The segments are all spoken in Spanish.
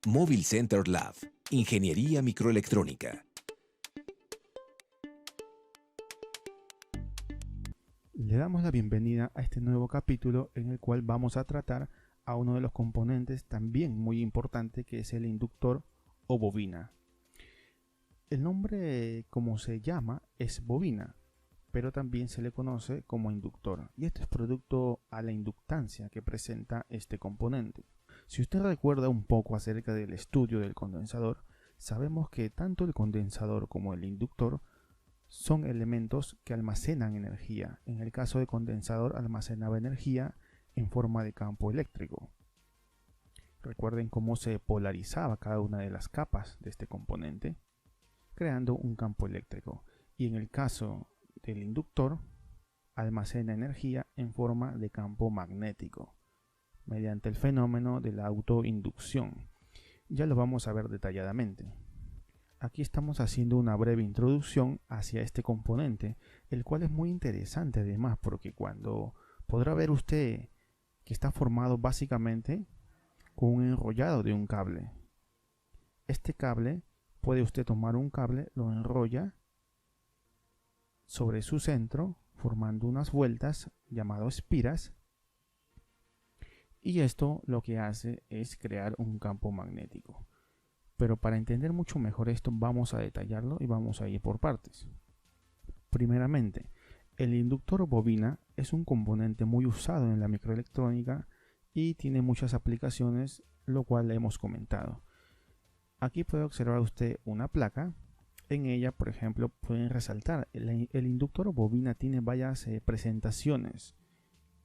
Mobile Center Lab, Ingeniería Microelectrónica. Le damos la bienvenida a este nuevo capítulo en el cual vamos a tratar a uno de los componentes también muy importante, que es el inductor o bobina. El nombre, como se llama, es bobina, pero también se le conoce como inductor, y esto es producto a la inductancia que presenta este componente. Si usted recuerda un poco acerca del estudio del condensador, sabemos que tanto el condensador como el inductor son elementos que almacenan energía. En el caso del condensador almacenaba energía en forma de campo eléctrico. Recuerden cómo se polarizaba cada una de las capas de este componente, creando un campo eléctrico. Y en el caso del inductor, almacena energía en forma de campo magnético, mediante el fenómeno de la autoinducción. Ya lo vamos a ver detalladamente. Aquí estamos haciendo una breve introducción hacia este componente, el cual es muy interesante además, porque cuando podrá ver usted que está formado básicamente con un enrollado de un cable. Este cable, puede usted tomar un cable, lo enrolla sobre su centro, formando unas vueltas llamadas espiras, y esto lo que hace es crear un campo magnético. Pero para entender mucho mejor esto, vamos a detallarlo y vamos a ir por partes. Primeramente, el inductor bobina es un componente muy usado en la microelectrónica y tiene muchas aplicaciones, lo cual le hemos comentado. Aquí puede observar usted una placa. En ella, por ejemplo, pueden resaltar el inductor bobina tiene varias presentaciones,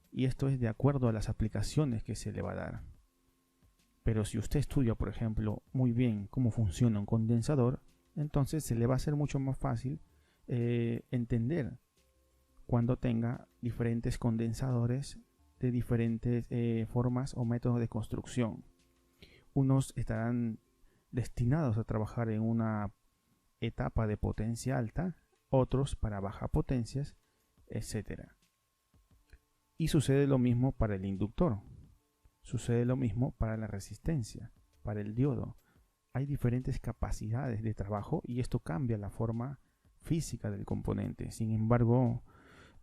y esto es de acuerdo a las aplicaciones que se le va a dar. Pero si usted estudia, por ejemplo, muy bien cómo funciona un condensador, entonces se le va a hacer mucho más fácil entender cuando tenga diferentes condensadores de diferentes formas o métodos de construcción. Unos estarán destinados a trabajar en una etapa de potencia alta, otros para bajas potencias, etc. Y sucede lo mismo para el inductor. Sucede lo mismo para la resistencia, para el diodo. Hay diferentes capacidades de trabajo y esto cambia la forma física del componente. Sin embargo,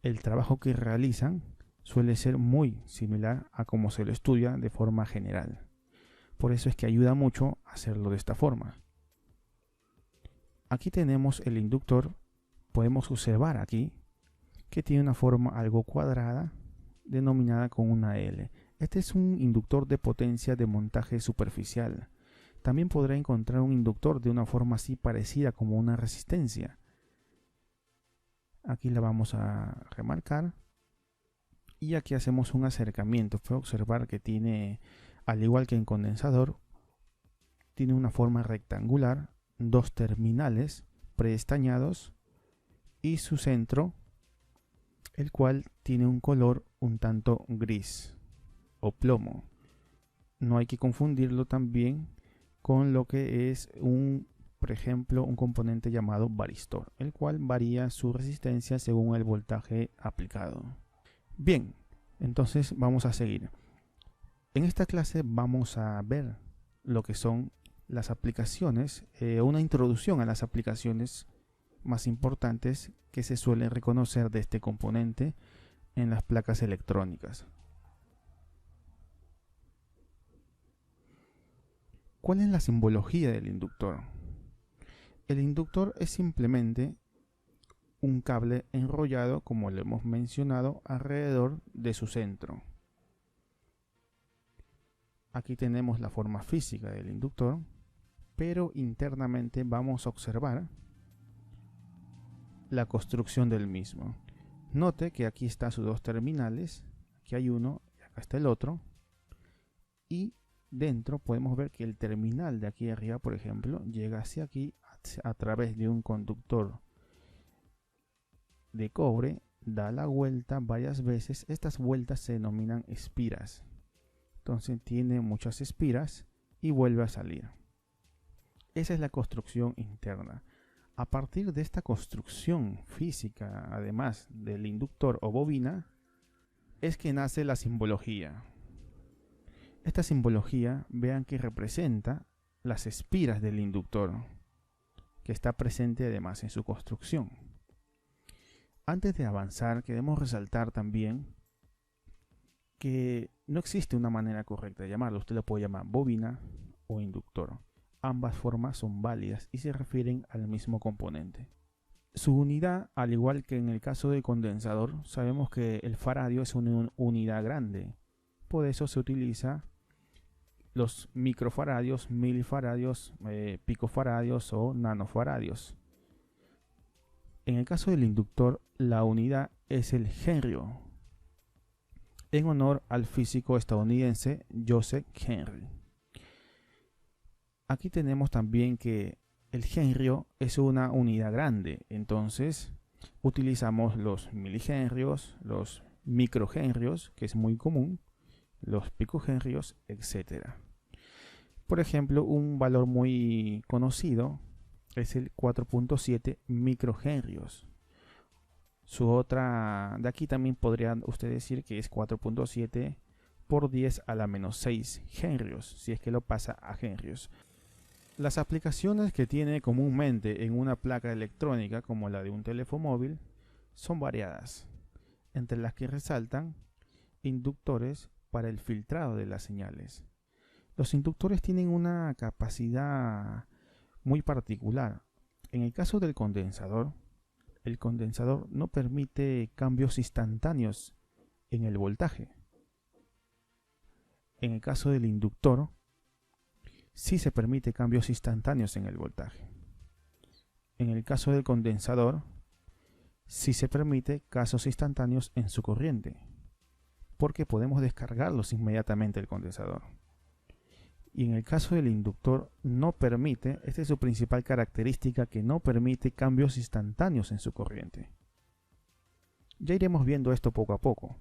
el trabajo que realizan suele ser muy similar a cómo se lo estudia de forma general. Por eso es que ayuda mucho hacerlo de esta forma. Aquí tenemos el inductor. Podemos observar aquí que tiene una forma algo cuadrada, denominada con una L. Este es un inductor de potencia de montaje superficial. También podrá encontrar un inductor de una forma así parecida como una resistencia. Aquí la vamos a remarcar. Y aquí hacemos un acercamiento. Puede observar que tiene, al igual que en condensador, tiene una forma rectangular, dos terminales preestañados y su centro, el cual tiene un color un tanto gris o plomo. No hay que confundirlo también con lo que es por ejemplo, un componente llamado varistor, el cual varía su resistencia según el voltaje aplicado. Bien, entonces vamos a seguir. En esta clase vamos a ver lo que son las aplicaciones, una introducción a las aplicaciones más importantes que se suelen reconocer de este componente en las placas electrónicas. ¿Cuál es la simbología del inductor? El inductor es simplemente un cable enrollado, como lo hemos mencionado, alrededor de su centro. Aquí tenemos la forma física del inductor, pero internamente vamos a observar la construcción del mismo. Note que aquí están sus dos terminales, aquí hay uno y acá está el otro, y dentro podemos ver que el terminal de aquí arriba, por ejemplo, llega hacia aquí a través de un conductor de cobre, da la vuelta varias veces. Estas vueltas se denominan espiras. Entonces tiene muchas espiras y vuelve a salir. Esa es la construcción interna. A partir de esta construcción física, además del inductor o bobina, es que nace la simbología. Esta simbología, vean que representa las espiras del inductor, que está presente además en su construcción. Antes de avanzar, queremos resaltar también que no existe una manera correcta de llamarlo. Usted lo puede llamar bobina o inductor. Ambas formas son válidas y se refieren al mismo componente. Su unidad, al igual que en el caso del condensador, sabemos que el faradio es una unidad grande. Por eso se utiliza los microfaradios, milifaradios, picofaradios o nanofaradios. En el caso del inductor, la unidad es el henrio, en honor al físico estadounidense Joseph Henry. Aquí tenemos también que el henrio es una unidad grande, entonces utilizamos los milihenrios, los microhenrios, que es muy común, los picohenrios, etc. Por ejemplo, un valor muy conocido es el 4.7 microhenrios. Su otra, de aquí también podría usted decir que es 4.7 por 10 a la menos 6 henrios, si es que lo pasa a henrios. Las aplicaciones que tiene comúnmente en una placa electrónica como la de un teléfono móvil son variadas, entre las que resaltan inductores para el filtrado de las señales. Los inductores tienen una capacidad muy particular. En el caso del condensador, el condensador no permite cambios instantáneos en el voltaje. En el caso del inductor, sí se permite cambios instantáneos en el voltaje. En el caso del condensador, sí se permite casos instantáneos en su corriente, porque podemos descargarlos inmediatamente del condensador. Y en el caso del inductor no permite, esta es su principal característica, que no permite cambios instantáneos en su corriente. Ya iremos viendo esto poco a poco.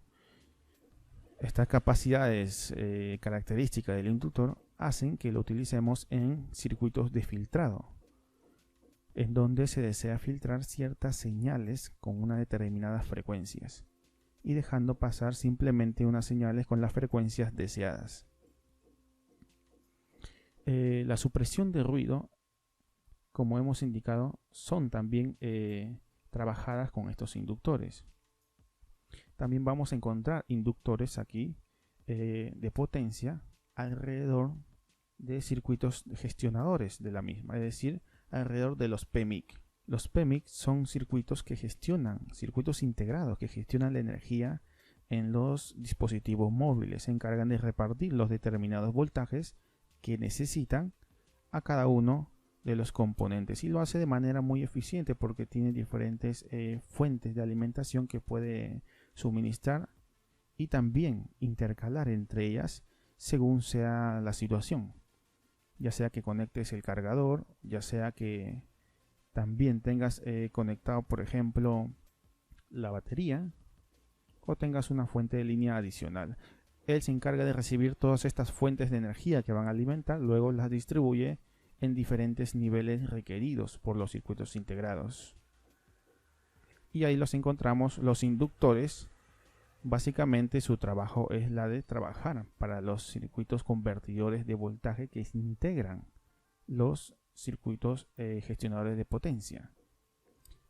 Estas capacidades características del inductor hacen que lo utilicemos en circuitos de filtrado, en donde se desea filtrar ciertas señales con unas determinadas frecuencias y dejando pasar simplemente unas señales con las frecuencias deseadas. La supresión de ruido, como hemos indicado, son también trabajadas con estos inductores. También vamos a encontrar inductores aquí de potencia alrededor de circuitos gestionadores de la misma, es decir, alrededor de los PMIC. Los PMIC son circuitos que gestionan, circuitos integrados que gestionan la energía en los dispositivos móviles, se encargan de repartir los determinados voltajes que necesitan a cada uno de los componentes, y lo hace de manera muy eficiente porque tiene diferentes fuentes de alimentación que puede suministrar y también intercalar entre ellas según sea la situación, ya sea que conectes el cargador, ya sea que también tengas conectado, por ejemplo, la batería, o tengas una fuente de línea adicional. Él se encarga de recibir todas estas fuentes de energía que van a alimentar, luego las distribuye en diferentes niveles requeridos por los circuitos integrados. Y ahí los encontramos los inductores. Básicamente su trabajo es la de trabajar para los circuitos convertidores de voltaje que se integran los circuitos gestionadores de potencia.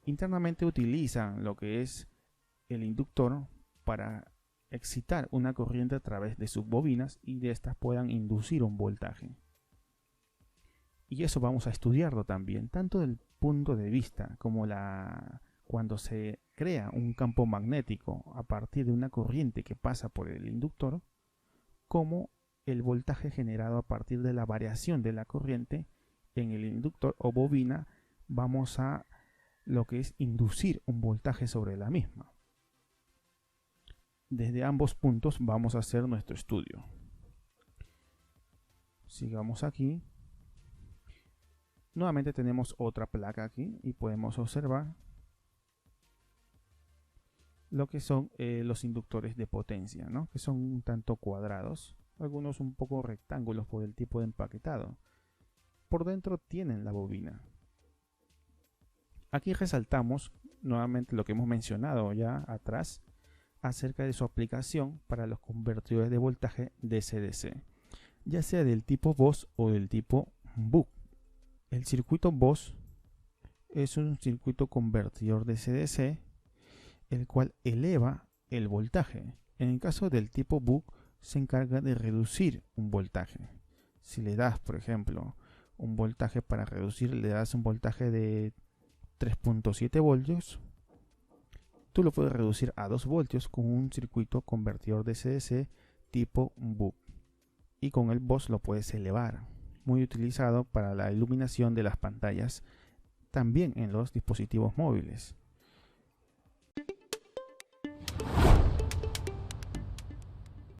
Internamente utilizan lo que es el inductor para excitar una corriente a través de sus bobinas y de estas puedan inducir un voltaje. Y eso vamos a estudiarlo también, tanto del punto de vista como cuando se crea un campo magnético a partir de una corriente que pasa por el inductor, como el voltaje generado a partir de la variación de la corriente en el inductor o bobina, vamos a lo que es inducir un voltaje sobre la misma. Desde ambos puntos vamos a hacer nuestro estudio. Sigamos aquí. Nuevamente tenemos otra placa aquí y podemos observar lo que son los inductores de potencia, ¿no? Que son un tanto cuadrados, algunos un poco rectángulos por el tipo de empaquetado. Por dentro tienen la bobina. Aquí resaltamos nuevamente lo que hemos mencionado ya atrás acerca de su aplicación para los convertidores de voltaje DC-DC, ya sea del tipo Bose o del tipo buck. El circuito BOS es un circuito convertidor de CDC, el cual eleva el voltaje. En el caso del tipo buck, se encarga de reducir un voltaje. Si le das, por ejemplo, un voltaje para reducir, le das un voltaje de 3.7 voltios, tú lo puedes reducir a 2 voltios con un circuito convertidor de CDC tipo buck. Y con el BOS lo puedes elevar, muy utilizado para la iluminación de las pantallas, también en los dispositivos móviles.